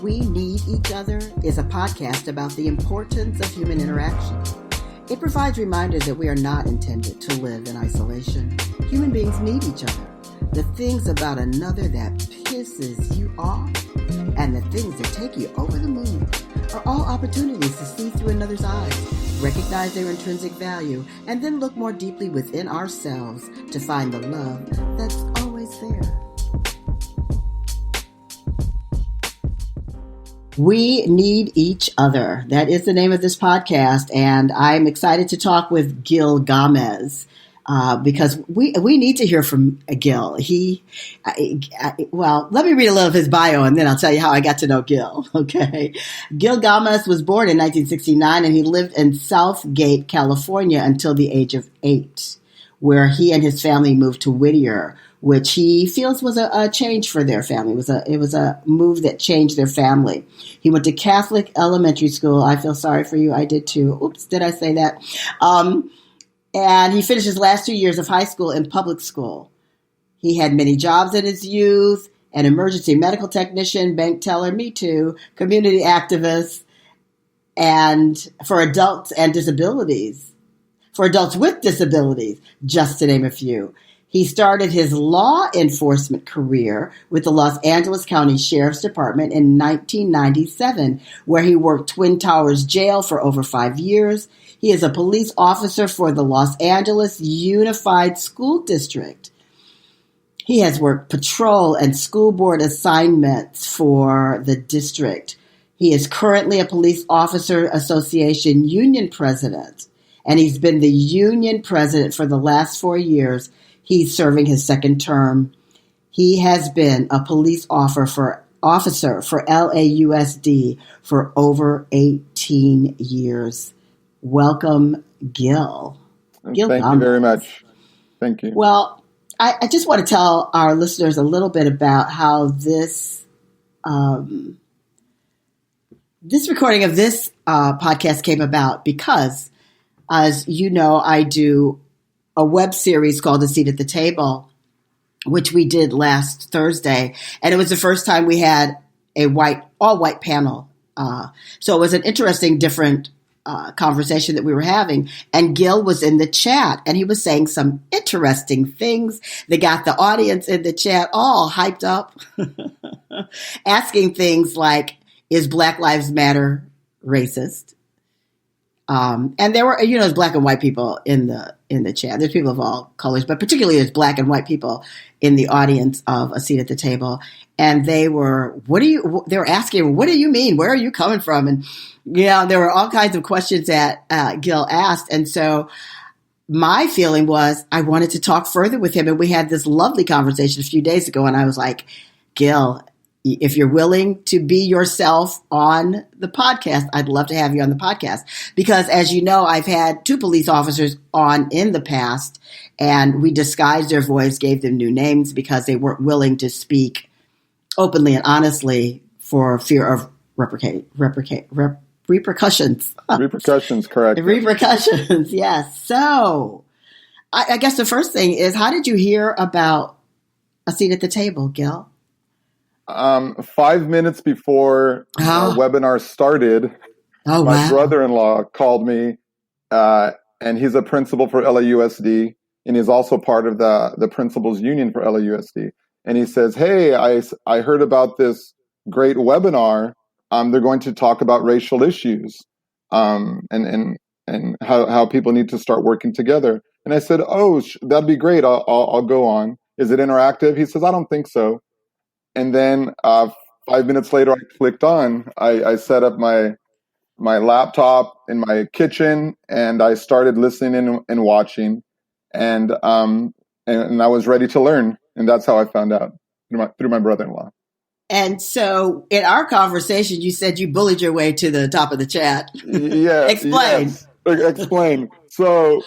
We Need Each Other is a podcast about the importance of human interaction. It provides reminders that we are not intended to live in isolation. Human beings need each other. The things about another that pisses you off and the things that take you over the moon are all opportunities to see through another's eyes, recognize their intrinsic value, and then look more deeply within ourselves to find the love that's always there. We Need Each Other. That is the name of this podcast, and I'm excited to talk with Gil Gamez because we need to hear from Gil. Well, let me read a little of his bio, and then I'll tell you how I got to know Gil. Okay, Gil Gamez was born in 1969, and he lived in Southgate, California, until the age of 8, where he and his family moved to Whittier, which he feels was a change for their family. It was a move that changed their family. He went to Catholic elementary school. I feel sorry for you. I did too. Oops, did I say that? And he finished his last 2 years of high school in public school. He had many jobs in his youth: an emergency medical technician, bank teller, me too, community activist, and for adults with disabilities, just to name a few. He started his law enforcement career with the Los Angeles County Sheriff's Department in 1997, where he worked Twin Towers Jail for over 5 years. He is a police officer for the Los Angeles Unified School District. He has worked patrol and school board assignments for the district. He is currently a Police Officer Association union president, and he's been the union president for the last 4 years. He's serving his second term. He has been a police officer for LAUSD for over 18 years. Welcome, Gil. Thank you very much. Thank you. Well, I just want to tell our listeners a little bit about how this recording of this podcast came about, because, as you know, I do a web series called A Seat at the Table, which we did last Thursday. And it was the first time we had a all white panel. So it was an interesting, different conversation that we were having. And Gil was in the chat, and he was saying some interesting things that got the audience in the chat all hyped up, asking things like, is Black Lives Matter racist? And there were, there's black and white people in the chat. There's people of all colors, but particularly there's black and white people in the audience of A Seat at the Table. And they were asking, what do you mean? Where are you coming from? And, there were all kinds of questions that Gil asked. And so my feeling was I wanted to talk further with him. And we had this lovely conversation a few days ago. And I was like, Gil, if you're willing to be yourself on the podcast, I'd love to have you on the podcast. Because, as you know, I've had 2 police officers on in the past, and we disguised their voice, gave them new names because they weren't willing to speak openly and honestly for fear of repercussions. Repercussions, correct. Repercussions, yes. So I guess the first thing is, how did you hear about A Seat at the Table, Gil? 5 minutes before our webinar started, my brother-in-law called me, and he's a principal for LAUSD, and he's also part of the principals union for LAUSD. And he says, hey, I heard about this great webinar. They're going to talk about racial issues, and how people need to start working together. And I said, oh, that'd be great. I'll go on. Is it interactive? He says, I don't think so. And then 5 minutes later, I clicked on. I set up my laptop in my kitchen, and I started listening and watching, and I was ready to learn. And that's how I found out, through my brother-in-law. And so, in our conversation, you said you bullied your way to the top of the chat. Yeah. Explain. Yes. Explain. So,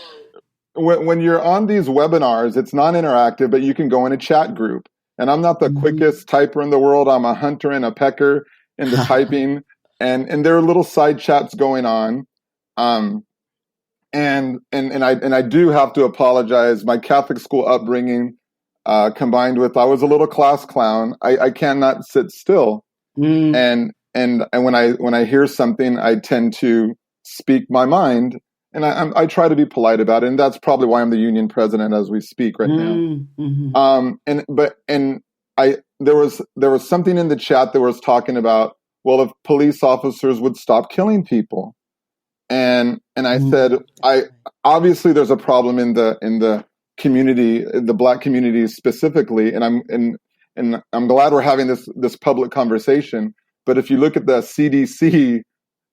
when you're on these webinars, it's non-interactive, but you can go in a chat group. And I'm not the quickest typer in the world. I'm a hunter and a pecker in the typing. And there are little side chats going on. And I do have to apologize. My Catholic school upbringing, combined with I was a little class clown. I cannot sit still. And when I hear something, I tend to speak my mind, and I try to be polite about it, and that's probably why I'm the union president as we speak right now. There was something in the chat that was talking about, well, if police officers would stop killing people, and I said, obviously there's a problem in the community, the Black community specifically, and I'm glad we're having this public conversation. But if you look at the CDC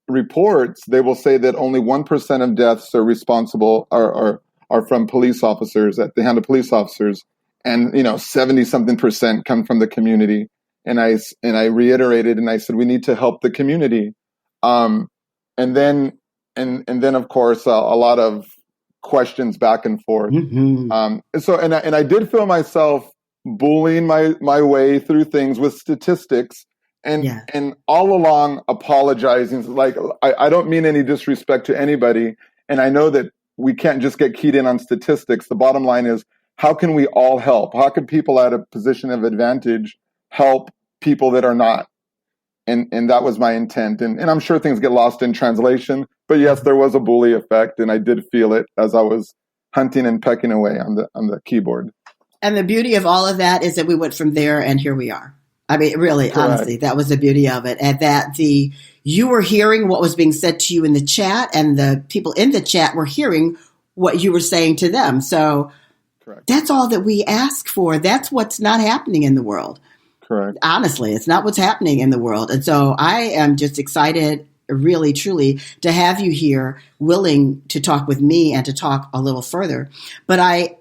reports, they will say that only 1% of deaths are responsible are from police officers, at the hand of police officers, and 70-something% come from the community. And I reiterated and I said we need to help the community. And then of course a lot of questions back and forth. So I did feel myself bullying my way through things with statistics. And all along apologizing, like I don't mean any disrespect to anybody, and I know that we can't just get keyed in on statistics. The bottom line is, how can we all help? How can people at a position of advantage help people that are not? And that was my intent. And I'm sure things get lost in translation, but yes, there was a bully effect, and I did feel it as I was hunting and pecking away on the keyboard. And the beauty of all of that is that we went from there, and here we are. I mean, really, correct. Honestly, that was the beauty of it. And that you were hearing what was being said to you in the chat, and the people in the chat were hearing what you were saying to them. So correct. That's all that we ask for. That's what's not happening in the world. Correct. Honestly, it's not what's happening in the world. And so I am just excited, really, truly, to have you here, willing to talk with me and to talk a little further. But I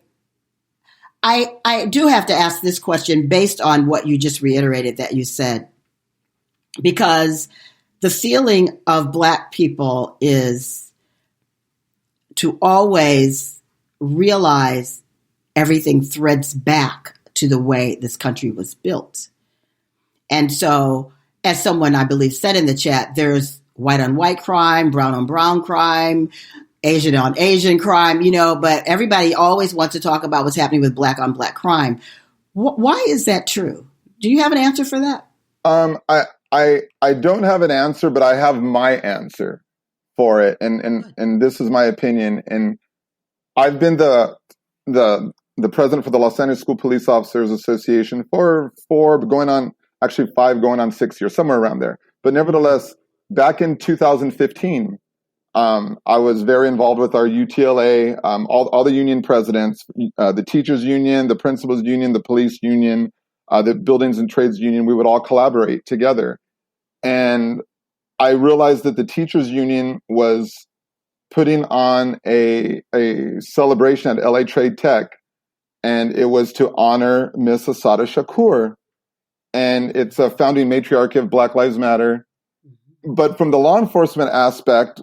do have to ask this question based on what you just reiterated that you said, because the feeling of Black people is to always realize everything threads back to the way this country was built. And so, as someone I believe said in the chat, there's white on white crime, brown on brown crime, Asian on Asian crime, but everybody always wants to talk about what's happening with Black on Black crime. Why is that true? Do you have an answer for that? I don't have an answer, but I have my answer for it. And this is my opinion. And I've been the president for the Los Angeles School Police Officers Association for 5 going on 6 years, somewhere around there. But nevertheless, back in 2015, I was very involved with our UTLA, all the union presidents, the teachers union, the principals union, the police union, the buildings and trades union. We would all collaborate together. And I realized that the teachers union was putting on a celebration at LA Trade Tech, and it was to honor Miss Assata Shakur. And it's a founding matriarch of Black Lives Matter. But from the law enforcement aspect,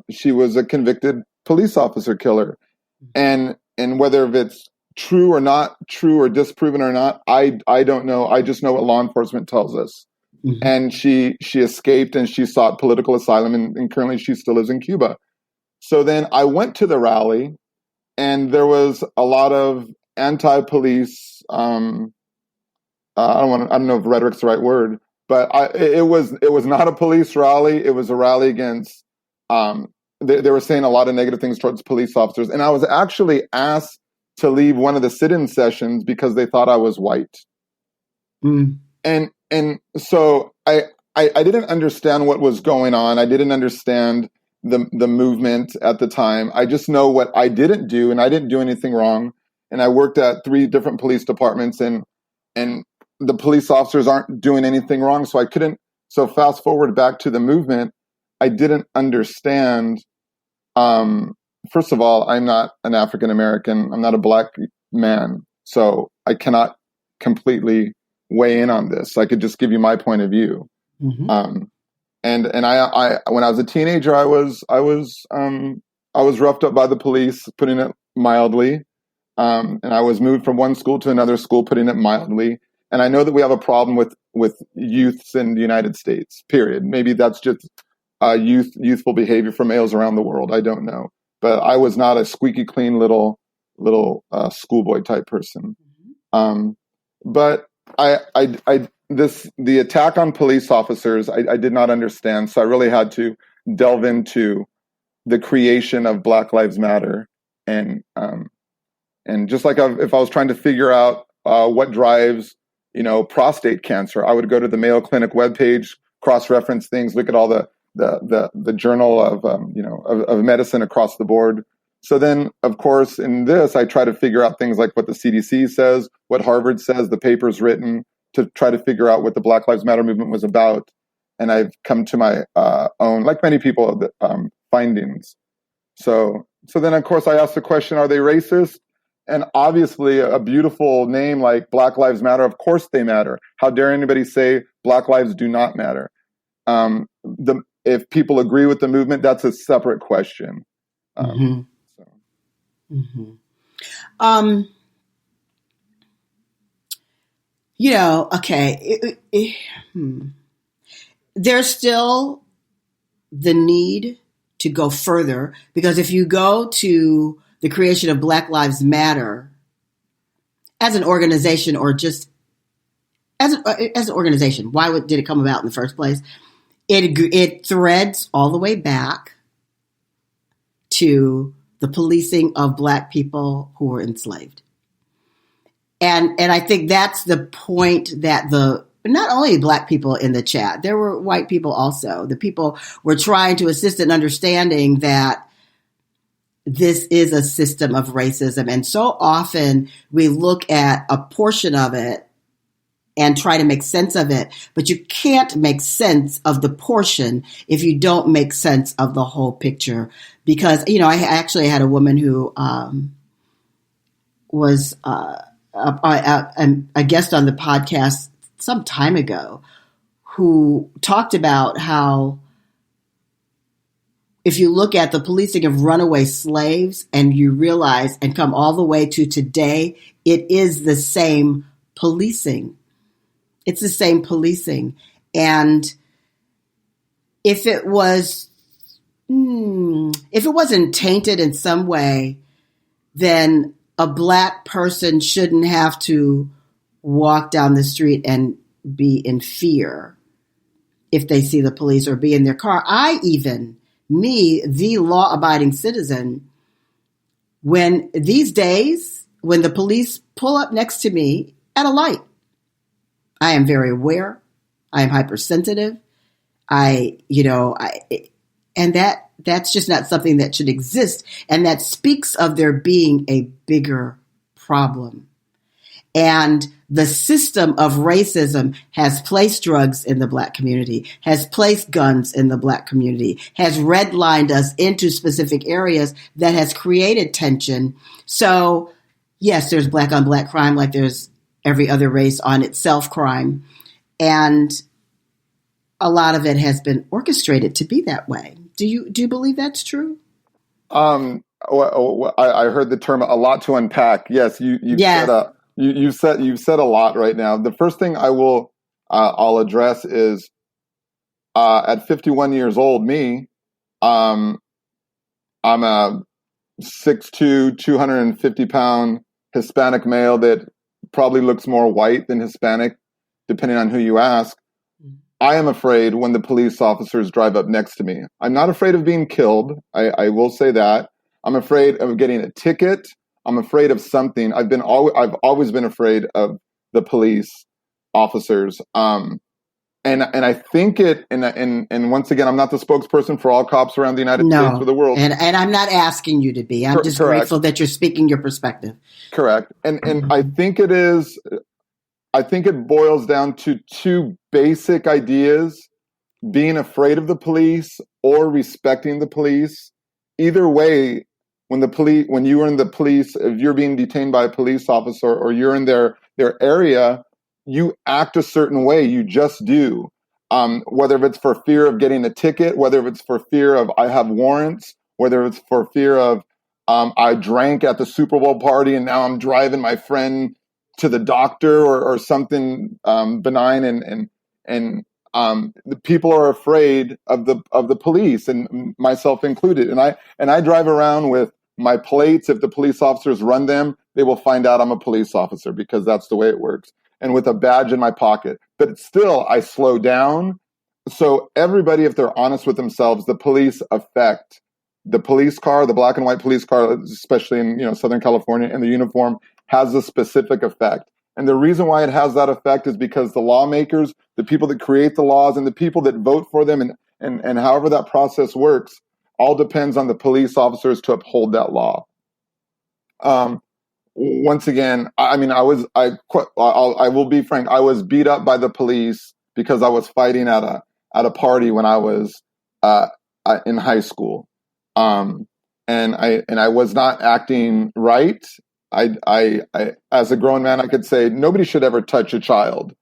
she was a convicted police officer killer, and whether it's true or not true or disproven or not, I don't know. I just know what law enforcement tells us. And she escaped and she sought political asylum, and currently she still lives in Cuba. So then I went to the rally, and there was a lot of anti-police. I don't know if rhetoric's the right word. But it was not a police rally. It was a rally against. They were saying a lot of negative things towards police officers, and I was actually asked to leave one of the sit-in sessions because they thought I was white. And so I didn't understand what was going on. I didn't understand the movement at the time. I just know what I didn't do, and I didn't do anything wrong. And I worked at 3 different police departments, and the police officers aren't doing anything wrong. So I couldn't. So fast forward back to the movement, I didn't understand. First of all, I'm not an African American. I'm not a Black man. So I cannot completely weigh in on this. I could just give you my point of view. And I when I was a teenager, I was roughed up by the police, putting it mildly. And I was moved from one school to another school, putting it mildly. And I know that we have a problem with youths in the United States, period. Maybe that's just youthful behavior for males around the world. I don't know. But I was not a squeaky clean little schoolboy type person. But The attack on police officers, I did not understand. So I really had to delve into the creation of Black Lives Matter. And just like if I was trying to figure out what drives, prostate cancer, I would go to the Mayo Clinic webpage, cross-reference things, look at all the journal of medicine across the board. So then, of course, in this, I try to figure out things like what the CDC says, what Harvard says, the papers written, to try to figure out what the Black Lives Matter movement was about. And I've come to my own, like many people, findings. So then, of course, I asked the question, are they racist? And obviously, a beautiful name like Black Lives Matter, of course they matter. How dare anybody say Black lives do not matter? If people agree with the movement, that's a separate question. Okay. There's still the need to go further, because if you go to the creation of Black Lives Matter as an organization, or just as an organization, why did it come about in the first place? It threads all the way back to the policing of Black people who were enslaved. And I think that's the point that not only Black people in the chat, there were white people also. The people were trying to assist in understanding that this is a system of racism. And so often we look at a portion of it and try to make sense of it, but you can't make sense of the portion if you don't make sense of the whole picture. Because, I actually had a woman who was a guest on the podcast some time ago, who talked about how if you look at the policing of runaway slaves and you realize and come all the way to today, it is the same policing. It's the same policing. And if it wasn't tainted in some way, then a Black person shouldn't have to walk down the street and be in fear if they see the police, or be in their car. Me, the law-abiding citizen, when the police pull up next to me at a light, I am very aware. I am hypersensitive. And that's just not something that should exist. And that speaks of there being a bigger problem. And the system of racism has placed drugs in the Black community, has placed guns in the Black community, has redlined us into specific areas that has created tension. So, yes, there's Black on Black crime, like there's every other race on itself crime. And a lot of it has been orchestrated to be that way. Do you believe that's true? I heard the term "a lot to unpack." Yes, you've said a lot right now. The first thing I'll address is at 51 years old, I'm a 6'2", 250-pound Hispanic male that probably looks more white than Hispanic, depending on who you ask. I am afraid when the police officers drive up next to me. I'm not afraid of being killed. I will say that. I'm afraid of getting a ticket. I'm afraid of something. I've always been afraid of the police officers. And I think and once again, I'm not the spokesperson for all cops around the United States or the world. And I'm not asking you to be. I'm just grateful that you're speaking your perspective. Correct. And I think it boils down to two basic ideas: being afraid of the police or respecting the police. Either way, when you are in the police, if you're being detained by a police officer or you're in their area, you act a certain way. You just do. Whether it's for fear of getting a ticket, whether it's for fear of I have warrants, whether it's for fear of I drank at the Super Bowl party and now I'm driving my friend to the doctor or something benign, and the people are afraid of the police, and myself included. And I drive around with my plates. If the police officers run them, they will find out I'm a police officer, because that's the way it works. and with a badge in my pocket. But still, I slow down. So everybody, if they're honest with themselves, the police affect the police car, the black and white police car, especially in Southern California, and the uniform has a specific effect. And the reason why it has that effect is because the lawmakers, the people that create the laws, and the people that vote for them, and however that process works, all depends on the police officers to uphold that law. Once again, I will be frank. I was beat up by the police because I was fighting at a party when I was in high school, and I was not acting right. I as a grown man, I could say nobody should ever touch a child.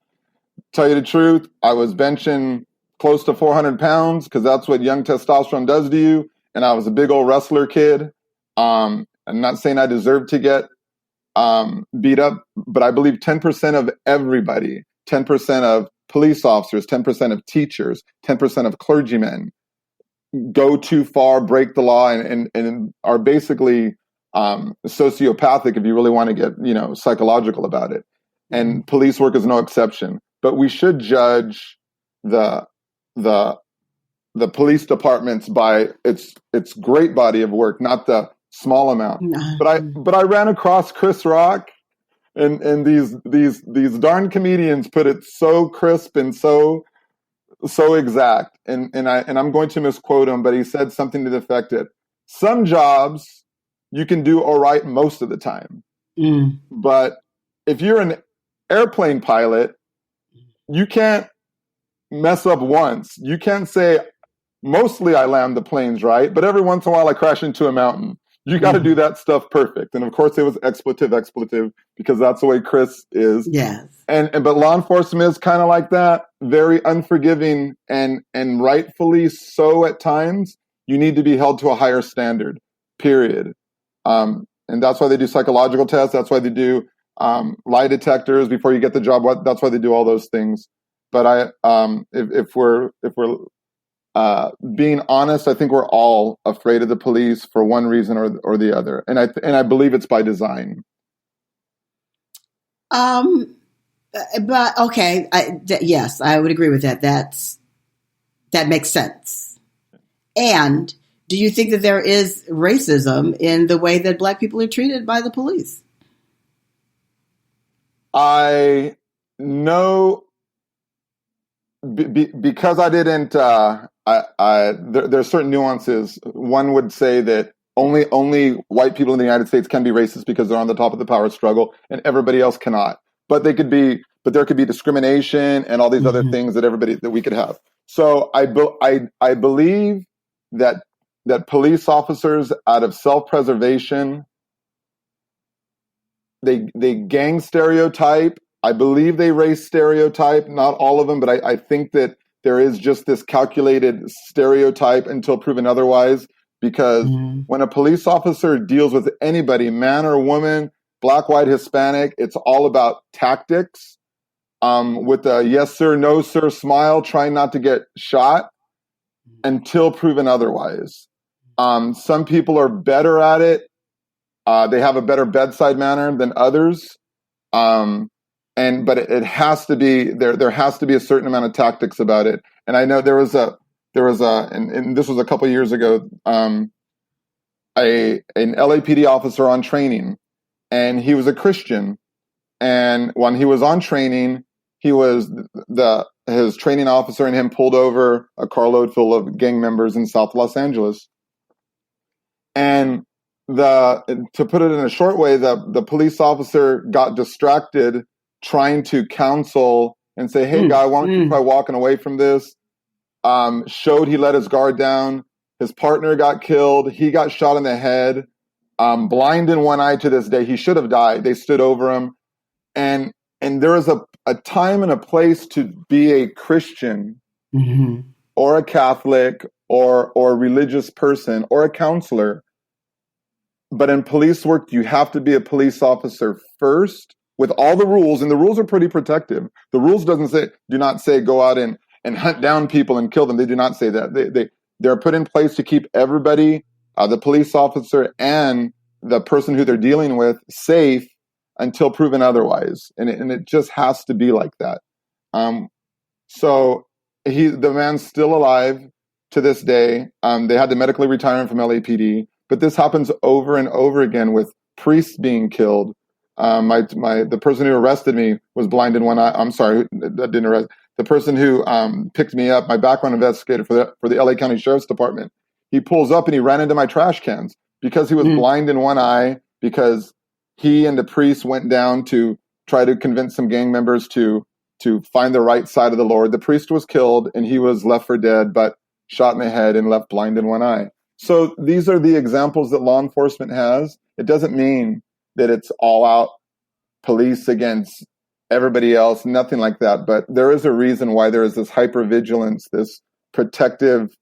Tell you the truth, I was benching close to 400 pounds because that's what young testosterone does to you. And I was a big old wrestler kid. I'm not saying I deserved to get beat up, but I believe 10% of everybody, 10% of police officers, 10% of teachers, 10% of clergymen go too far, break the law, and are basically sociopathic if you really want to get psychological about it. And police work is no exception. But we should judge the police departments by its great body of work, not the small amount. But I ran across Chris Rock, and these darn comedians put it so crisp and so exact. And I'm going to misquote him, but he said something to the effect that some jobs you can do all right most of the time. But if you're an airplane pilot, you can't mess up once. You can't say, mostly I land the planes right, but every once in a while I crash into a mountain. You got to do that stuff perfect. And of course it was expletive, because that's the way Chris is. Yes. But law enforcement is kind of like that, very unforgiving and rightfully so at times. You need to be held to a higher standard, period. And that's why they do psychological tests. That's why they do lie detectors before you get the job. That's why they do all those things. But if we're being honest, I think we're all afraid of the police for one reason or the other, and I believe it's by design. But okay, yes, I would agree with that. That makes sense. And do you think that there is racism in the way that Black people are treated by the police? I know because I didn't. There's certain nuances. One would say that only white people in the United States can be racist because they're on the top of the power struggle, and everybody else cannot. But there could be discrimination and all these other things that we could have. So I believe that police officers, out of self-preservation, they gang stereotype. I believe they race stereotype, not all of them, but I think that there is just this calculated stereotype until proven otherwise, because when a police officer deals with anybody, man or woman, Black, white, Hispanic, it's all about tactics, with a yes sir, no sir smile, trying not to get shot until proven otherwise. Some people are better at it. They have a better bedside manner than others. But it has to be there has to be a certain amount of tactics about it. And I know there was and this was a couple of years ago, an LAPD officer on training, and he was a Christian. And when he was on training, his training officer and him pulled over a carload full of gang members in South Los Angeles. And to put it in a short way, the police officer got distracted trying to counsel and say, hey, guy, why don't you try walking away from this? Showed he let his guard down. His partner got killed. He got shot in the head, blind in one eye to this day. He should have died. They stood over him. And there is a time and a place to be a Christian or a Catholic or a religious person or a counselor. But in police work, you have to be a police officer first, with all the rules, and the rules are pretty protective. The rules do not say go out and hunt down people and kill them. They do not say that. They're put in place to keep everybody, the police officer and the person who they're dealing with, safe until proven otherwise. And it just has to be like that. So the man's still alive to this day. They had to medically retire him from LAPD, but this happens over and over again with priests being killed. The person who arrested me was blind in one eye. I'm sorry, that didn't arrest. The person who picked me up, my background investigator for the LA County Sheriff's Department, he pulls up and he ran into my trash cans because he was blind in one eye, because he and the priest went down to try to convince some gang members to find the right side of the Lord. The priest was killed and he was left for dead, but shot in the head and left blind in one eye. So these are the examples that law enforcement has. It doesn't mean that it's all out police against everybody else, nothing like that. But there is a reason why there is this hypervigilance, this protective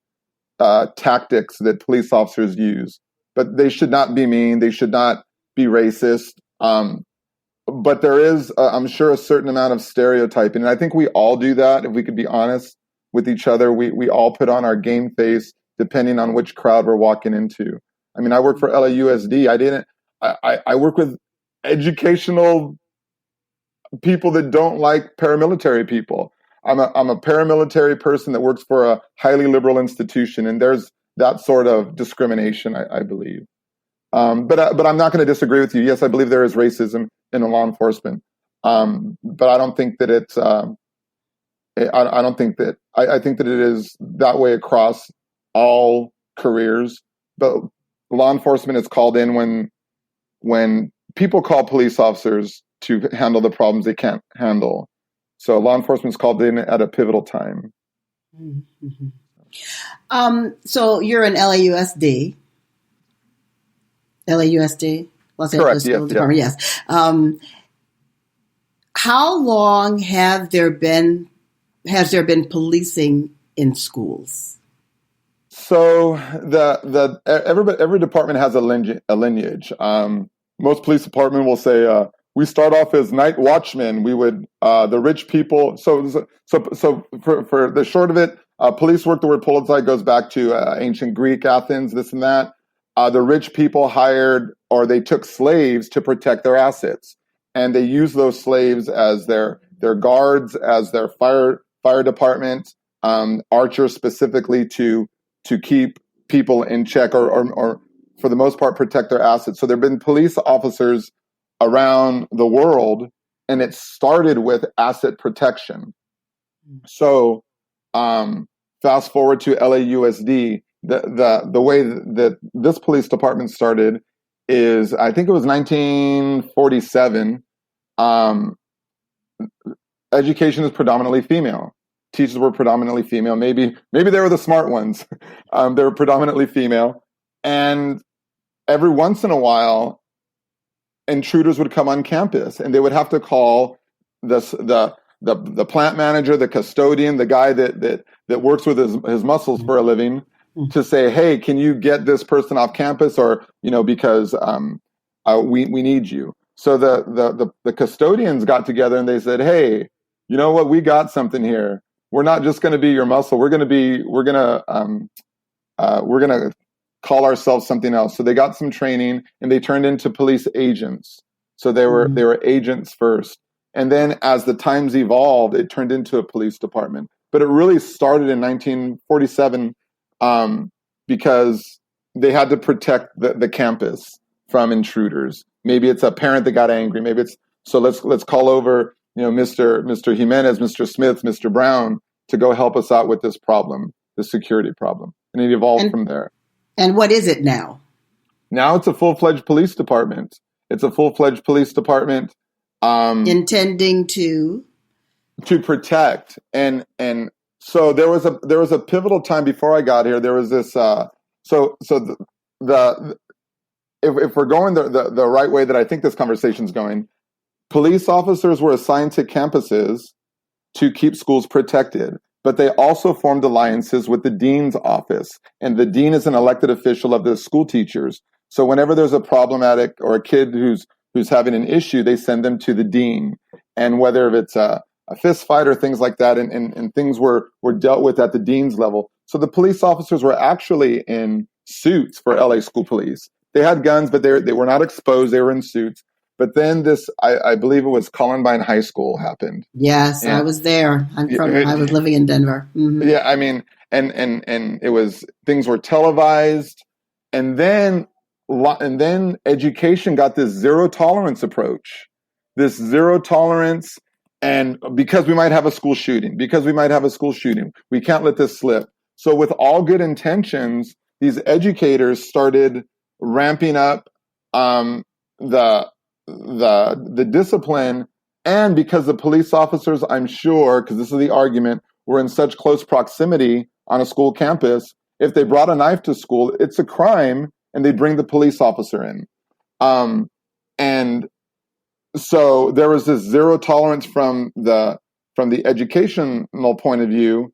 tactics that police officers use. But they should not be mean. They should not be racist. But there is, I'm sure, a certain amount of stereotyping. And I think we all do that. If we could be honest with each other, we all put on our game face depending on which crowd we're walking into. I mean, I work for LAUSD. I work with educational people that don't like paramilitary people. I'm a paramilitary person that works for a highly liberal institution, and there's that sort of discrimination, I believe. But I'm not going to disagree with you. Yes, I believe there is racism in law enforcement, but I don't think that it's. I think that it is that way across all careers. But law enforcement is called in when people call police officers to handle the problems they can't handle. So law enforcement is called in at a pivotal time. Mm-hmm. So you're in LAUSD. LAUSD, Los Angeles School Department. Yes. How long has there been policing in schools? So every department has a lineage. Most police department will say we start off as night watchmen. We would the rich people. So for the short of it, police work. The word politai goes back to ancient Greek, Athens, this and that. The rich people hired or they took slaves to protect their assets, and they used those slaves as their guards, as their fire department, archers specifically to keep people in check or for the most part protect their assets. So there have been police officers around the world, and it started with asset protection. So fast forward to LAUSD. The way that this police department started is, I think it was 1947. Education is predominantly female. Teachers were predominantly female. Maybe they were the smart ones. They were predominantly female, and every once in a while, intruders would come on campus, and they would have to call the plant manager, the custodian, the guy that works with his muscles for a living, to say, hey, can you get this person off campus, or because we need you. So the custodians got together and they said, hey, you know what, we got something here. We're not just going to be your muscle. We're going to call ourselves something else. So they got some training and they turned into police agents. So they were agents first. And then as the times evolved, it turned into a police department. But it really started in 1947 because they had to protect the campus from intruders. Maybe it's a parent that got angry. Maybe it's, so let's call over, Mr. Jimenez, Mr. Smith, Mr. Brown to go help us out with this problem, the security problem. And it evolved from there. And what is it now? Now it's a full-fledged police department. It's a full-fledged police department. Intending to protect. And so there was a pivotal time before I got here. There was this, if we're going the right way that I think this conversation's going, police officers were assigned to campuses to keep schools protected, but they also formed alliances with the dean's office. And the dean is an elected official of the school teachers. So whenever there's a problematic or a kid who's having an issue, they send them to the dean. And whether it's a fist fight or things like that, and things were dealt with at the dean's level. So the police officers were actually in suits for LA School Police. They had guns, but they were not exposed. They were in suits. But then I believe it was Columbine High School happened. Yes, I was there. I was living in Denver. Mm-hmm. Yeah, I mean, and it was, things were televised, and then education got this zero tolerance approach, and because we might have a school shooting, we can't let this slip. So with all good intentions, these educators started ramping up the discipline, and because the police officers, I'm sure, because this is the argument, were in such close proximity on a school campus, if they brought a knife to school, it's a crime, and they bring the police officer in. And so there was this zero tolerance from the educational point of view.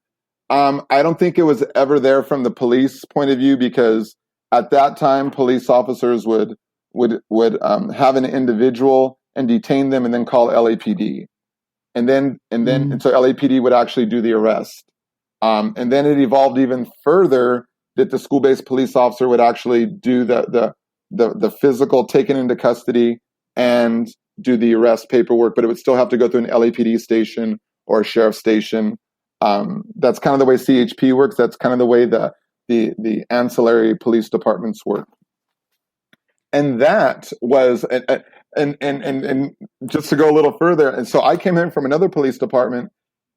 I don't think it was ever there from the police point of view, because at that time, police officers would have an individual and detain them and then call LAPD. And so LAPD would actually do the arrest. And then it evolved even further that the school-based police officer would actually do the physical taken into custody and do the arrest paperwork, but it would still have to go through an LAPD station or a sheriff's station. That's kind of the way CHP works. That's kind of the way the ancillary police departments work. And that was, and just to go a little further, and so I came in from another police department,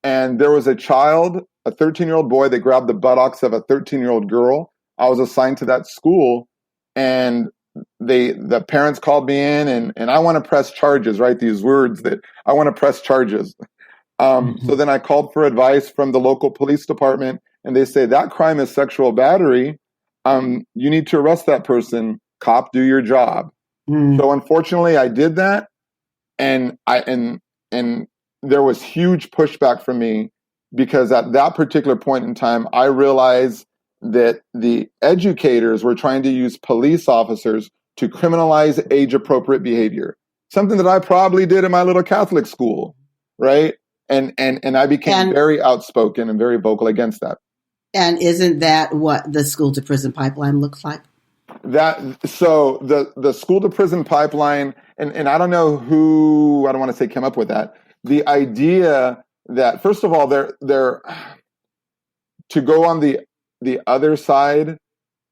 and there was a child, a 13-year-old boy, that grabbed the buttocks of a 13-year-old girl. I was assigned to that school, and the parents called me in, and I want to press charges, right? These words that I want to press charges. So then I called for advice from the local police department, and they say that crime is sexual battery. You need to arrest that person. Cop, do your job. So unfortunately, I did that, and there was huge pushback from me, because at that particular point in time, I realized that the educators were trying to use police officers to criminalize age-appropriate behavior, something that I probably did in my little Catholic school, right? And I became very outspoken and very vocal against that. And isn't that what the school-to-prison pipeline looks like? So the school to prison pipeline, and I don't know who, I don't want to say came up with that. The idea that, first of all, they're to go on the other side,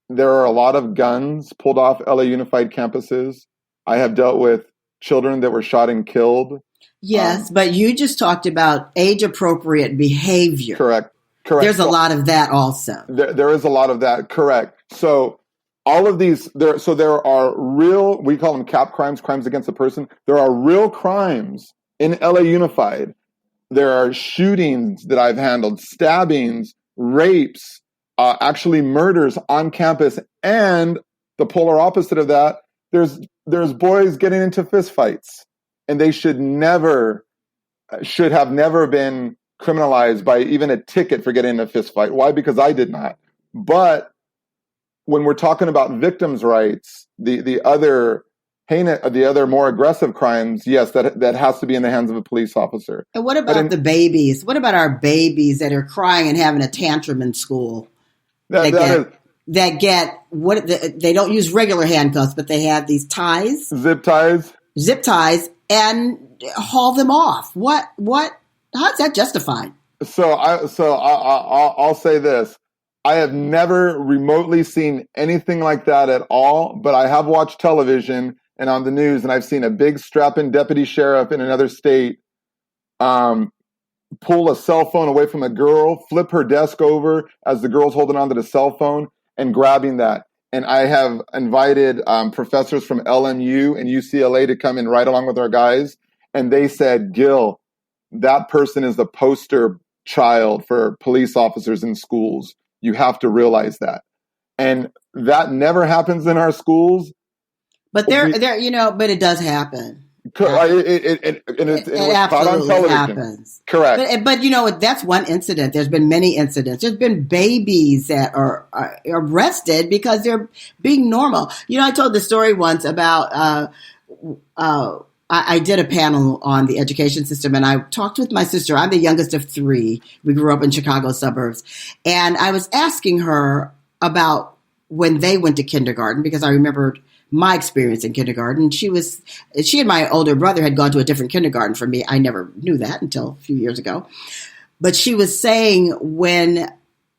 there are a lot of guns pulled off LA Unified campuses. I have dealt with children that were shot and killed. Yes, but you just talked about age appropriate behavior. Correct. There's a lot of that also. There is a lot of that. Correct. So all of these, there are real, we call them cap crimes, crimes against a person. There are real crimes in LA Unified. There are shootings that I've handled, stabbings, rapes, actually murders on campus. And the polar opposite of that, there's boys getting into fistfights, and they should have never been criminalized by even a ticket for getting in a fistfight. Why? Because I did not. But when we're talking about victims' rights, the other more aggressive crimes, yes, that has to be in the hands of a police officer. And what about the babies? What about our babies that are crying and having a tantrum in school? They don't use regular handcuffs, but they have these ties, zip ties, and haul them off. How's that justified? So I'll say this. I have never remotely seen anything like that at all, but I have watched television and on the news, and I've seen a big strapping deputy sheriff in another state pull a cell phone away from a girl, flip her desk over as the girl's holding onto the cell phone and grabbing that. And I have invited professors from LMU and UCLA to come in right along with our guys, and they said, Gil, that person is the poster child for police officers in schools. You have to realize that. And that never happens in our schools. But but it does happen. It absolutely happens. Correct. But that's one incident. There's been many incidents. There's been babies that are arrested because they're being normal. I told the story once about I did a panel on the education system, and I talked with my sister. I'm the youngest of three. We grew up in Chicago suburbs. And I was asking her about when they went to kindergarten, because I remembered my experience in kindergarten. She and my older brother had gone to a different kindergarten from me. I never knew that until a few years ago. But she was saying when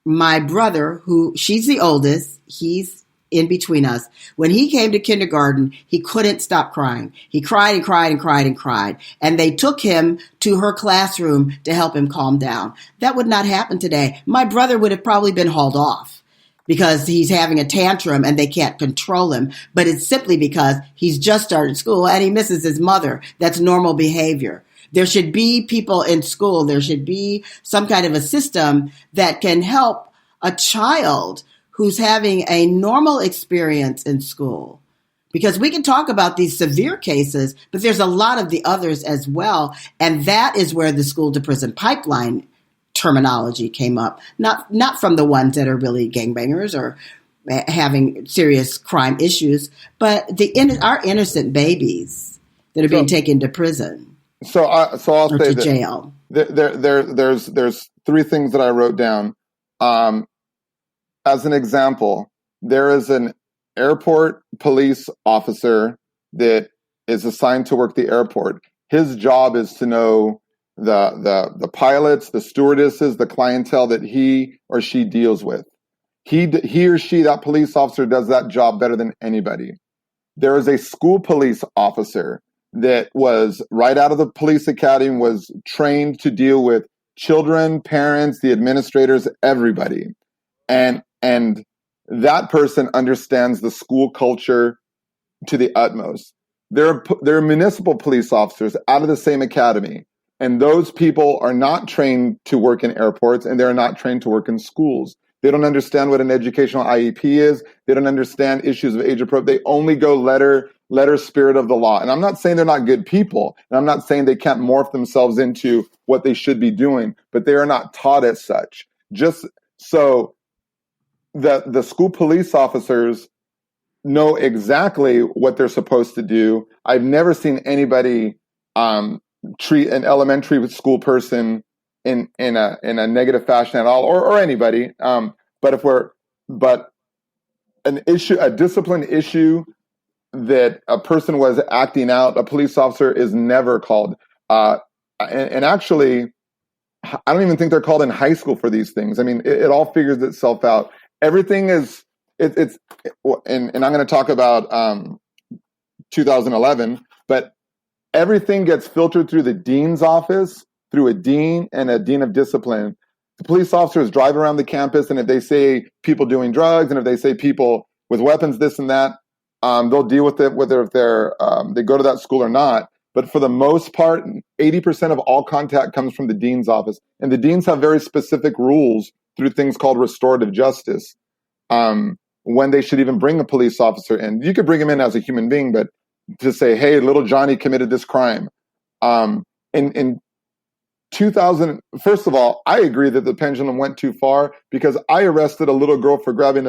my brother, she's the oldest, he's in between us. When he came to kindergarten, he couldn't stop crying. He cried and cried and cried and cried. And they took him to her classroom to help him calm down. That would not happen today. My brother would have probably been hauled off because he's having a tantrum and they can't control him. But it's simply because he's just started school and he misses his mother. That's normal behavior. There should be people in school. There should be some kind of a system that can help a child who's having a normal experience in school. Because we can talk about these severe cases, but there's a lot of the others as well. And that is where the school to prison pipeline terminology came up. Not from the ones that are really gangbangers or having serious crime issues, but our innocent babies that are being taken to prison. So I'll say that jail. There's three things that I wrote down. As an example, there is an airport police officer that is assigned to work the airport. His job is to know the pilots, the stewardesses, the clientele that he or she deals with. He or she, that police officer, does that job better than anybody. There is a school police officer that was right out of the police academy, was trained to deal with children, parents, the administrators, everybody. And that person understands the school culture to the utmost. There are municipal police officers out of the same academy, and those people are not trained to work in airports, and they're not trained to work in schools. They don't understand what an educational IEP is. They don't understand issues of age appropriate. They only go letter spirit of the law. And I'm not saying they're not good people, and I'm not saying they can't morph themselves into what they should be doing, but they are not taught as such. Just so the school police officers know exactly what they're supposed to do. I've never seen anybody treat an elementary school person in a negative fashion at all, or anybody. But a discipline issue that a person was acting out, a police officer is never called. And actually, I don't even think they're called in high school for these things. I mean, it all figures itself out. Everything is, and I'm going to talk about 2011, but everything gets filtered through the dean's office, through a dean and a dean of discipline. The police officers drive around the campus, and if they say people doing drugs, and if they say people with weapons, this and that, they'll deal with it, whether if they go to that school or not. But for the most part, 80% of all contact comes from the dean's office. And the deans have very specific rules through things called restorative justice, when they should even bring a police officer in. You could bring him in as a human being, but to say, hey, little Johnny committed this crime. In 2000, first of all, I agree that the pendulum went too far, because I arrested a little boy for grabbing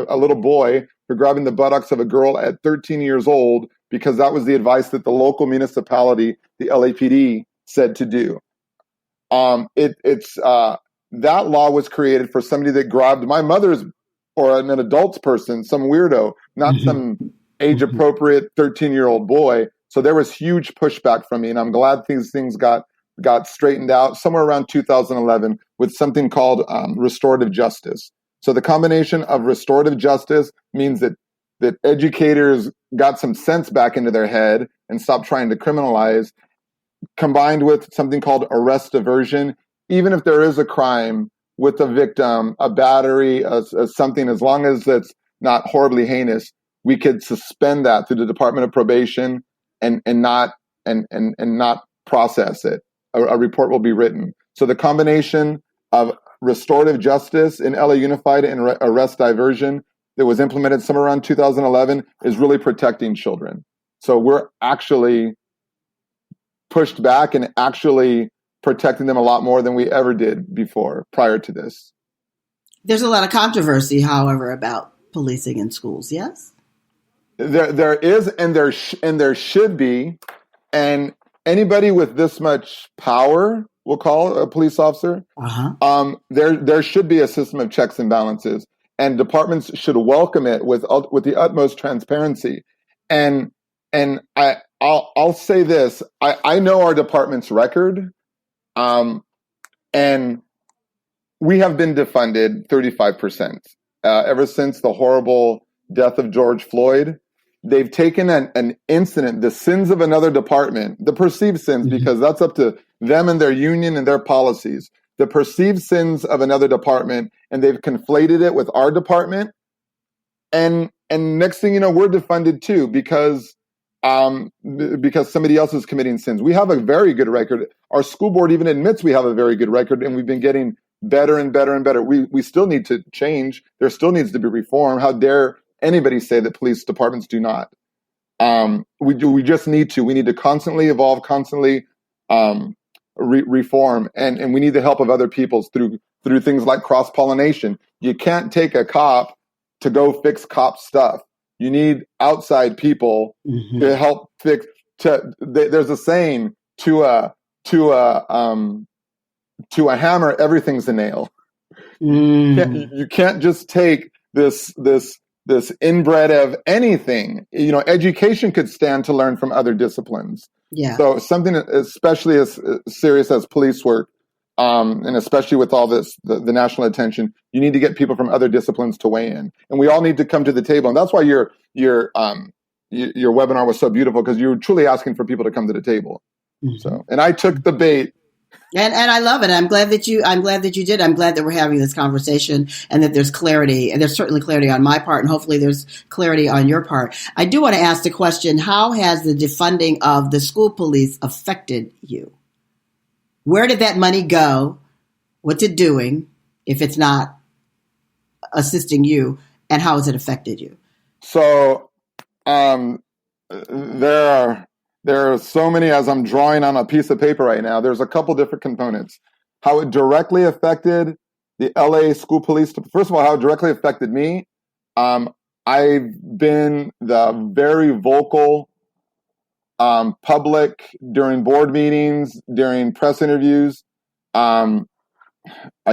the buttocks of a girl at 13 years old, because that was the advice that the local municipality, the LAPD, said to do. That law was created for somebody that grabbed my mother's, or an adult person, some weirdo, not some age-appropriate 13-year-old boy. So there was huge pushback from me, and I'm glad these things got straightened out somewhere around 2011 with something called restorative justice. So the combination of restorative justice means that educators got some sense back into their head and stopped trying to criminalize, combined with something called arrest aversion. Even if there is a crime with a victim, a battery, something, as long as it's not horribly heinous, we could suspend that through the Department of Probation and not process it. A report will be written. So the combination of restorative justice in LA Unified and arrest diversion that was implemented somewhere around 2011 is really protecting children. So we're actually pushed back and actually protecting them a lot more than we ever did before, prior to this. There's a lot of controversy, however, about policing in schools, yes? There is, and there should be, and anybody with this much power, we'll call a police officer, there should be a system of checks and balances, and departments should welcome it with the utmost transparency. And I'll say this. I know our department's record, and we have been defunded 35% ever since the horrible death of George Floyd. They've taken an incident, the sins of another department, the perceived sins, because that's up to them and their union and their policies, the perceived sins of another department, and they've conflated it with our department. And next thing you know, we're defunded too because somebody else is committing sins. We have a very good record. Our school board even admits we have a very good record, and we've been getting better and better and better. We still need to change. There still needs to be reform. How dare anybody say that police departments do not? We just need to. We need to constantly evolve, constantly reform, and we need the help of other peoples through things like cross-pollination. You can't take a cop to go fix cop stuff. You need outside people to help fix. There's a saying: to a hammer, everything's a nail. You can't just take this inbred of anything. Education could stand to learn from other disciplines. Yeah. So something especially as serious as police work, and especially with all this, the national attention, you need to get people from other disciplines to weigh in, and we all need to come to the table. And that's why your webinar was so beautiful, because you were truly asking for people to come to the table. So, and I took the bait. And I love it. I'm glad that you did. I'm glad that we're having this conversation and that there's clarity, and there's certainly clarity on my part, and hopefully there's clarity on your part. I do want to ask the question: how has the defunding of the school police affected you? Where did that money go? What's it doing if it's not assisting you? And how has it affected you? So there are so many, as I'm drawing on a piece of paper right now. There's a couple different components. How it directly affected the LA school police. First of all, how it directly affected me. I've been the very vocal public during board meetings, during press interviews. I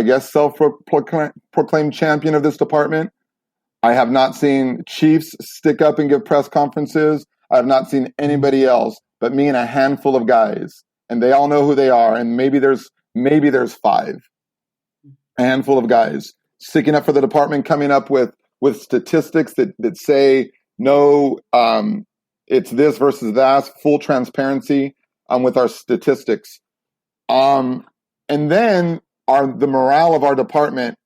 guess self-proclaimed champion of this department. I have not seen chiefs stick up and give press conferences. I have not seen anybody else but me and a handful of guys, and they all know who they are. And maybe there's 5, a handful of guys sticking up for the department, coming up with statistics that say no. It's this versus that, full transparency with our statistics. And then the morale of our department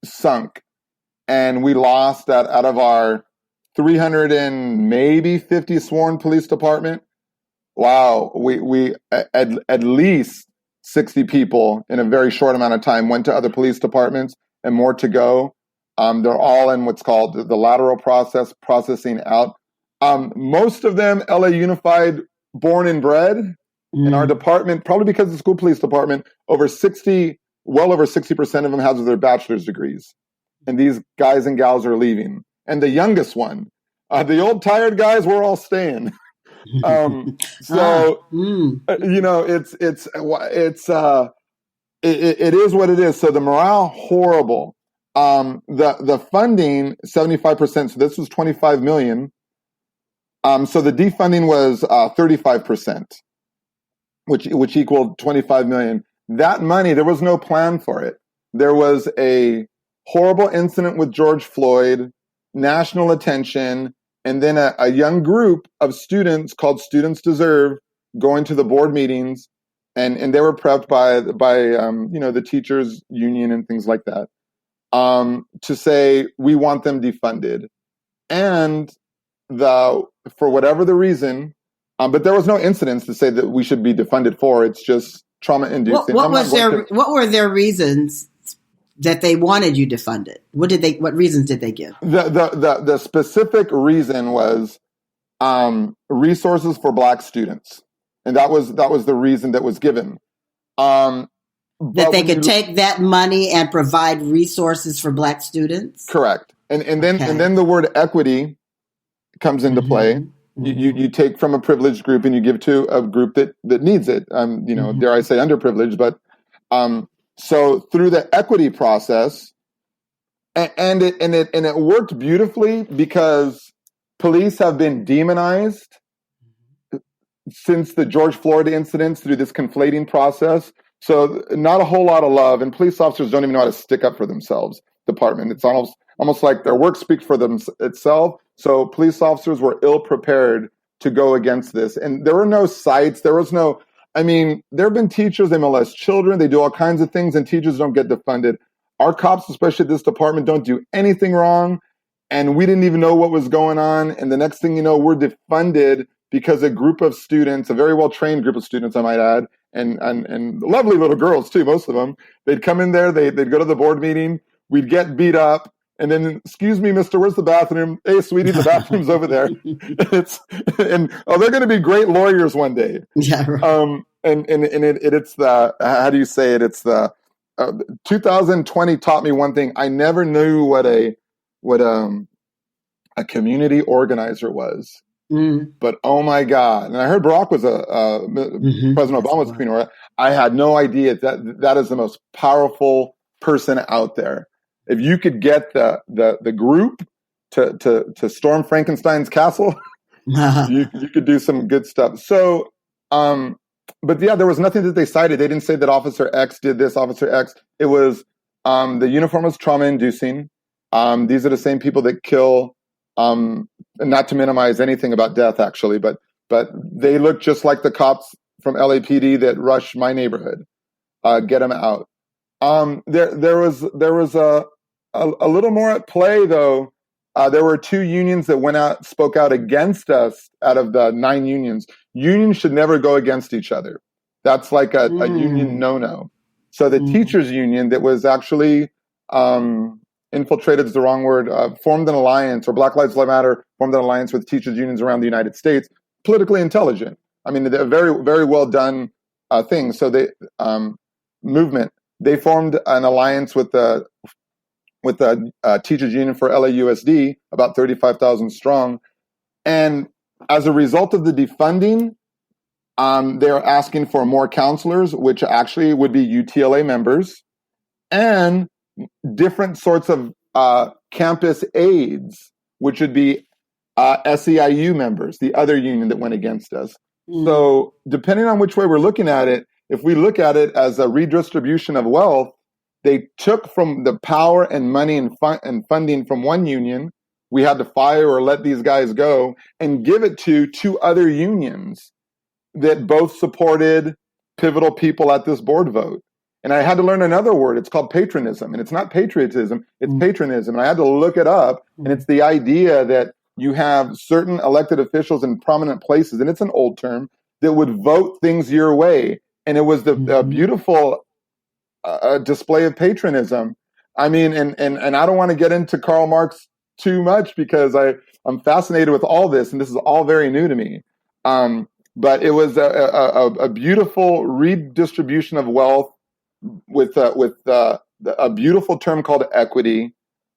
sunk, and we lost that out of our 300 and maybe 50 sworn police department. Wow, we at least 60 people in a very short amount of time went to other police departments, and more to go. They're all in what's called the lateral process, processing out. Most of them LA Unified, born and bred. In our department, probably because of the school police department, well over 60% of them have their bachelor's degrees. And these guys and gals are leaving. And the youngest one, the old tired guys, we're all staying. It is what it is. So the morale, horrible. The funding, 75%. So this was 25 million. So the defunding was 35%, which equaled 25 million. That money, there was no plan for it. There was a horrible incident with George Floyd, national attention, and then a young group of students called Students Deserve going to the board meetings, and they were prepped by the teachers union and things like that, to say we want them defunded, and for whatever the reason, but there was no incidents to say that we should be defunded for. It's just trauma-inducing. What were their reasons that they wanted you defunded? What reasons did they give? The specific reason was resources for Black students, and that was the reason that was given. That they could take that money and provide resources for Black students. Correct, and then the word equity comes into play. You take from a privileged group and you give to a group that needs it. Dare I say underprivileged, but so through the equity process, and it worked beautifully because police have been demonized since the George Floyd incidents through this conflating process. So not a whole lot of love, and police officers don't even know how to stick up for themselves. Department, it's almost like their work speaks for them itself. So police officers were ill prepared to go against this, and there were no sites. There was no. I mean, there have been teachers, they molest children, they do all kinds of things, and teachers don't get defunded. Our cops, especially at this department, don't do anything wrong, and we didn't even know what was going on. And the next thing you know, we're defunded because a group of students, a very well-trained group of students, I might add, and lovely little girls too, most of them, they'd come in there, they'd go to the board meeting, we'd get beat up, and then, excuse me, mister, where's the bathroom? Hey, sweetie, the bathroom's over there. They're going to be great lawyers one day. Yeah, right. It's the, how do you say it? It's the, 2020 taught me one thing. I never knew what a community organizer was. But oh my God. And I heard Barack was President Obama was a community organizer. I had no idea that is the most powerful person out there. If you could get the group to storm Frankenstein's castle, you could do some good stuff. So, but yeah, there was nothing that they cited. They didn't say that Officer X did this, Officer X. It was the uniform was trauma inducing. These are the same people that kill. Not to minimize anything about death, actually, but they look just like the cops from LAPD that rush my neighborhood. Get them out. There was a little more at play, though. There were 2 unions that spoke out against us out of the 9 unions. Unions should never go against each other. That's like a union no-no. So the teachers union that was actually infiltrated is the wrong word, formed an alliance, or Black Lives Matter formed an alliance with teachers unions around the United States, politically intelligent. I mean, they're very, very well done things. So they movement. They formed an alliance with the teachers union for LAUSD, about 35,000 strong. And as a result of the defunding, they're asking for more counselors, which actually would be UTLA members, and different sorts of campus aides, which would be SEIU members, the other union that went against us. So depending on which way we're looking at it, if we look at it as a redistribution of wealth, they took from the power and money and funding from one union. We had to fire or let these guys go and give it to 2 other unions that both supported pivotal people at this board vote. And I had to learn another word. It's called patronism. And it's not patriotism, it's patronism. And I had to look it up. And it's the idea that you have certain elected officials in prominent places, and it's an old term, that would vote things your way. And it was the beautiful display of patronism. I mean, and I don't want to get into Karl Marx too much because I'm fascinated with all this, and this is all very new to me. But it was a beautiful redistribution of wealth with a beautiful term called equity.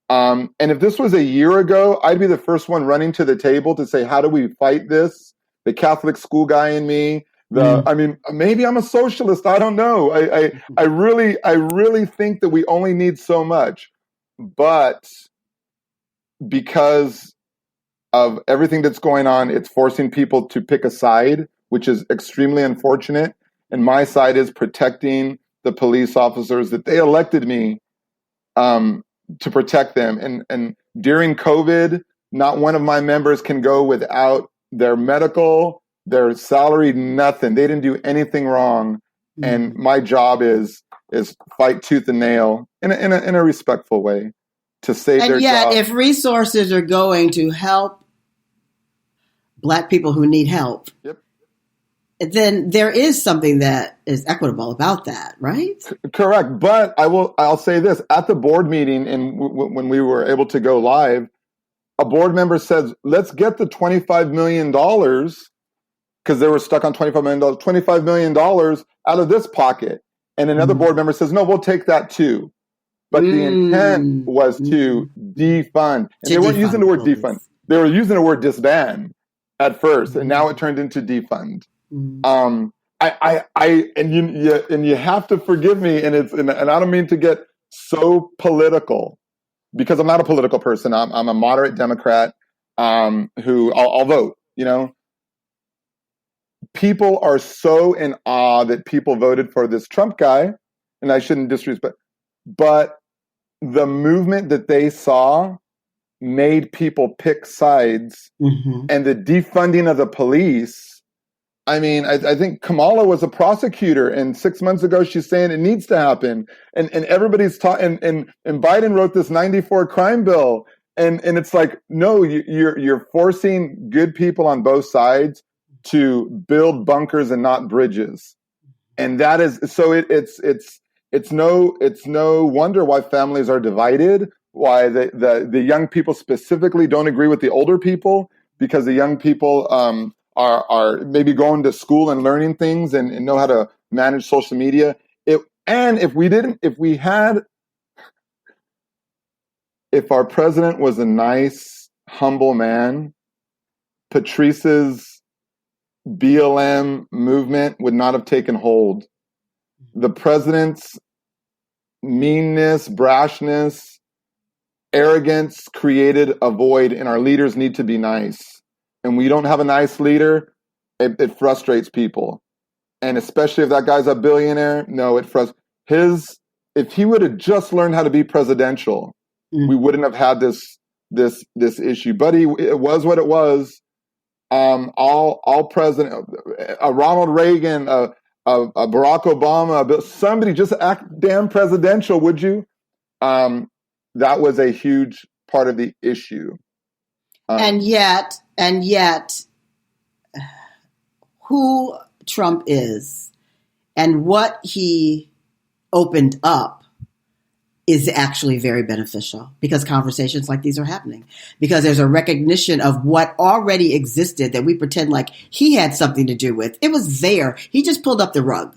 And if this was a year ago, I'd be the first one running to the table to say, how do we fight this? The Catholic school guy in me. I mean, maybe I'm a socialist. I don't know. I really think that we only need so much, but because of everything that's going on, it's forcing people to pick a side, which is extremely unfortunate. And my side is protecting the police officers that they elected me to protect them. And during COVID, not one of my members can go without their medical, their salary, nothing. They didn't do anything wrong. And my job is fight tooth and nail in a respectful way to save their job. And yet, if resources are going to help Black people who need help, then there is something that is equitable about that, right? Correct. But I'll say this. At the board meeting, and when we were able to go live, a board member says, let's get the $25 million, because they were stuck on $25 million, $25 million out of this pocket. And another board member says, no, we'll take that too. But the intent was to defund. And they weren't using the word defund. They were using the word disband at first, and now it turned into defund. And you have to forgive me, and I don't mean to get so political, because I'm not a political person. I'm a moderate Democrat. who I'll vote. People are so in awe that people voted for this Trump guy, and I shouldn't disrespect, but the movement that they saw made people pick sides, and the defunding of the police. I mean, I think Kamala was a prosecutor, and 6 months ago she's saying it needs to happen, and everybody's talking. And Biden wrote this 94 crime bill, and it's like, no, you're forcing good people on both sides to build bunkers and not bridges, and that is so. It's no wonder why families are divided. Why the young people specifically don't agree with the older people, because the young people are maybe going to school and learning things and know how to manage social media. If our president was a nice, humble man, Patrice's BLM movement would not have taken hold. The president's meanness, brashness, arrogance created a void, and our leaders need to be nice. And we don't have a nice leader, it frustrates people. And especially if that guy's a billionaire, no, it frustrates. If he would have just learned how to be presidential, we wouldn't have had this issue. But it was what it was. All president, a Ronald Reagan, a Barack Obama, somebody just act damn presidential, would you? That was a huge part of the issue. And yet, who Trump is and what he opened up is actually very beneficial, because conversations like these are happening, because there's a recognition of what already existed that we pretend like he had something to do with. It was there. He just pulled up the rug.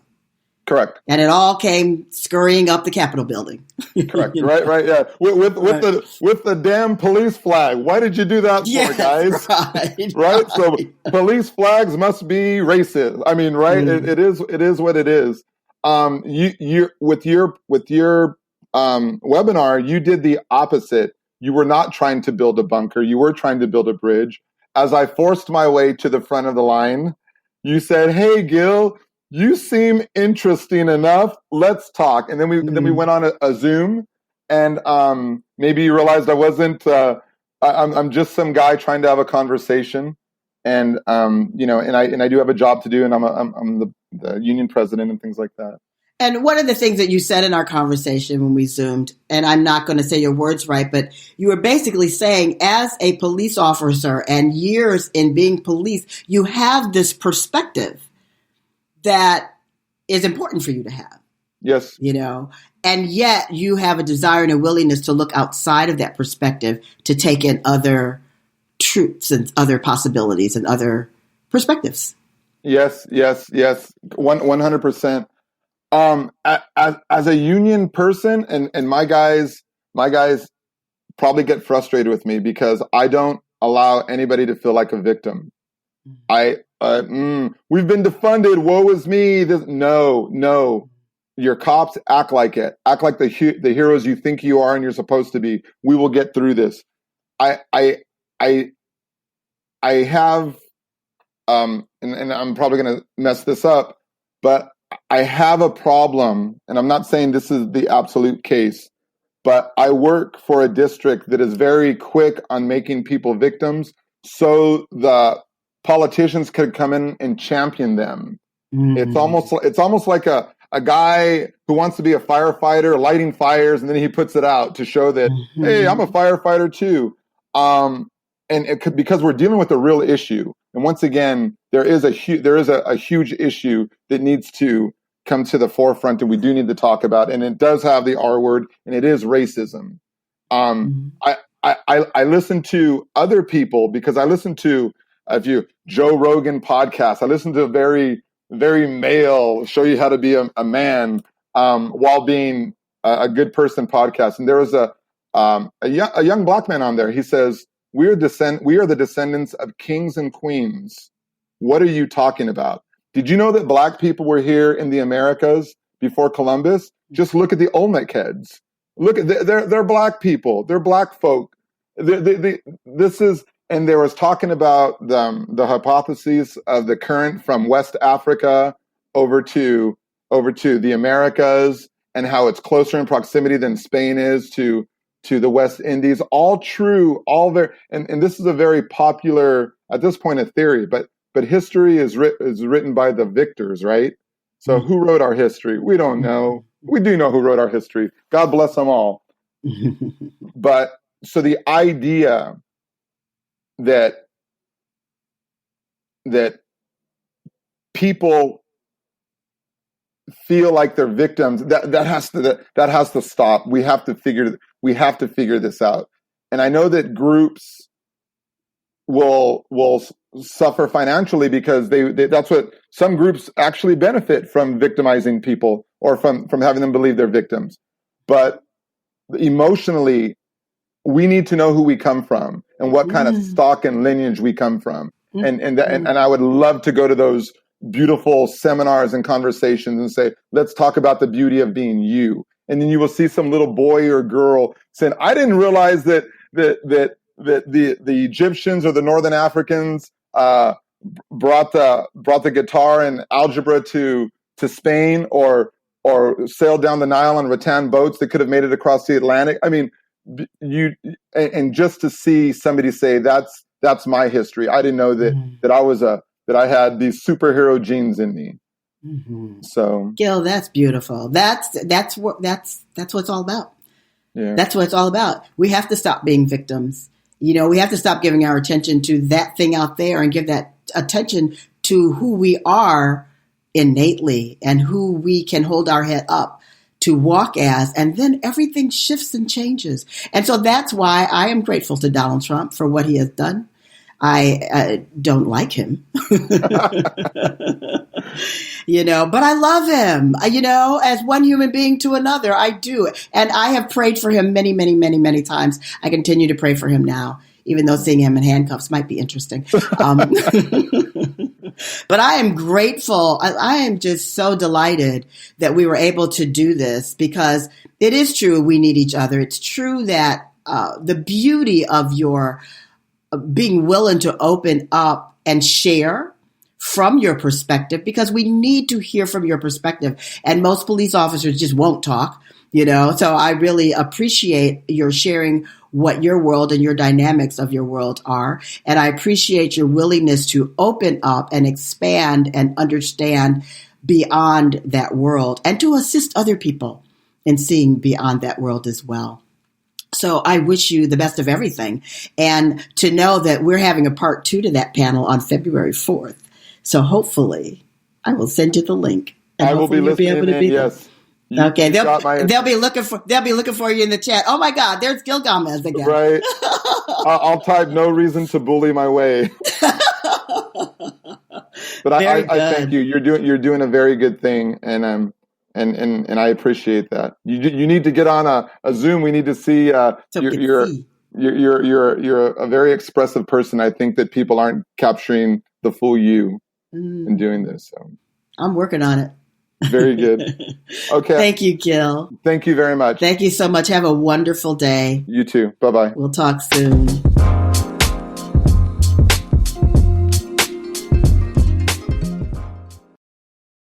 Correct. And it all came scurrying up the Capitol building. Correct. Right. Yeah. With the damn police flag. Why did you do that for, guys? Right. So police flags must be racist. I mean, right. It is what it is. You with your webinar, you did the opposite. You were not trying to build a bunker. You were trying to build a bridge. As I forced my way to the front of the line, you said, "Hey, Gil, you seem interesting enough. Let's talk." And then we went on a Zoom, and maybe you realized I wasn't. I'm just some guy trying to have a conversation, and and I do have a job to do, and I'm the union president and things like that. And one of the things that you said in our conversation when we Zoomed, and I'm not going to say your words right, but you were basically saying, as a police officer and years in being police, you have this perspective that is important for you to have. Yes. And yet you have a desire and a willingness to look outside of that perspective to take in other truths and other possibilities and other perspectives. Yes. 100%. As a union person, and my guys probably get frustrated with me because I don't allow anybody to feel like a victim. We've been defunded. Woe is me. No. Your cops act like it. Act like the heroes you think you are and you're supposed to be. We will get through this. I have, and I'm probably going to mess this up, but I have a problem, and I'm not saying this is the absolute case, but I work for a district that is very quick on making people victims so the politicians could come in and champion them. It's almost like a guy who wants to be a firefighter lighting fires, and then he puts it out to show that, hey, I'm a firefighter too. Because we're dealing with a real issue. And once again, there is a huge issue that needs to come to the forefront, and we do need to talk about. And it does have the R word, and it is racism. I listen to other people because I listen to Joe Rogan podcast. I listen to a very, very male, show you how to be a man while being a good person podcast. And there was a young black man on there. He says, we are the descendants of kings and queens. What are you talking about? Did you know that black people were here in the Americas before Columbus? Just look at the Olmec heads. Look at they're black people. They're black folk. This is and there was talking about the hypotheses of the current from West Africa over to the Americas, and how it's closer in proximity than Spain is to the West Indies. All true, all very, and this is a very popular at this point a theory, but history is written by the victors, right? So who wrote our history? We don't know. We do know who wrote our history. God bless them all. But so the idea that people feel like they're victims, that has to stop. We have to figure this out. And I know that groups will suffer financially because they that's what some groups actually benefit from, victimizing people or from having them believe they're victims. But emotionally, we need to know who we come from and what kind of stock and lineage we come from. And I would love to go to those beautiful seminars and conversations and say, let's talk about the beauty of being you. And then you will see some little boy or girl saying, I didn't realize that the Egyptians or the Northern Africans brought the guitar and algebra to Spain, or sailed down the Nile on rattan boats that could have made it across the Atlantic. I mean, and just to see somebody say that's my history. I didn't know that I had these superhero genes in me. Mm-hmm. So, Gil, that's beautiful. That's what it's all about. Yeah. That's what it's all about. We have to stop being victims. We have to stop giving our attention to that thing out there and give that attention to who we are innately and who we can hold our head up to walk as, and then everything shifts and changes. And so that's why I am grateful to Donald Trump for what he has done. I don't like him, but I love him, as one human being to another. I do. And I have prayed for him many, many, many, many times. I continue to pray for him now, even though seeing him in handcuffs might be interesting. But I am grateful. I am just so delighted that we were able to do this, because it is true we need each other. It's true that the beauty of your being willing to open up and share from your perspective, because we need to hear from your perspective. And most police officers just won't talk, So I really appreciate your sharing what your world and your dynamics of your world are. And I appreciate your willingness to open up and expand and understand beyond that world, and to assist other people in seeing beyond that world as well. So I wish you the best of everything, and to know that we're having a part 2 to that panel on February 4th. So hopefully I will send you the link. And I will be listening. Yes. Okay, they'll be looking for you in the chat. Oh my God, there's Gil Gamez again. Right. I'll type "no reason to bully my way." But I thank you. You're doing a very good thing, and I appreciate that. You need to get on a Zoom. We need to see. You're a very expressive person. I think that people aren't capturing the full you in doing this. So I'm working on it. Very good. Okay. Thank you, Gil. Thank you very much. Thank you so much. Have a wonderful day. You too. Bye-bye. We'll talk soon.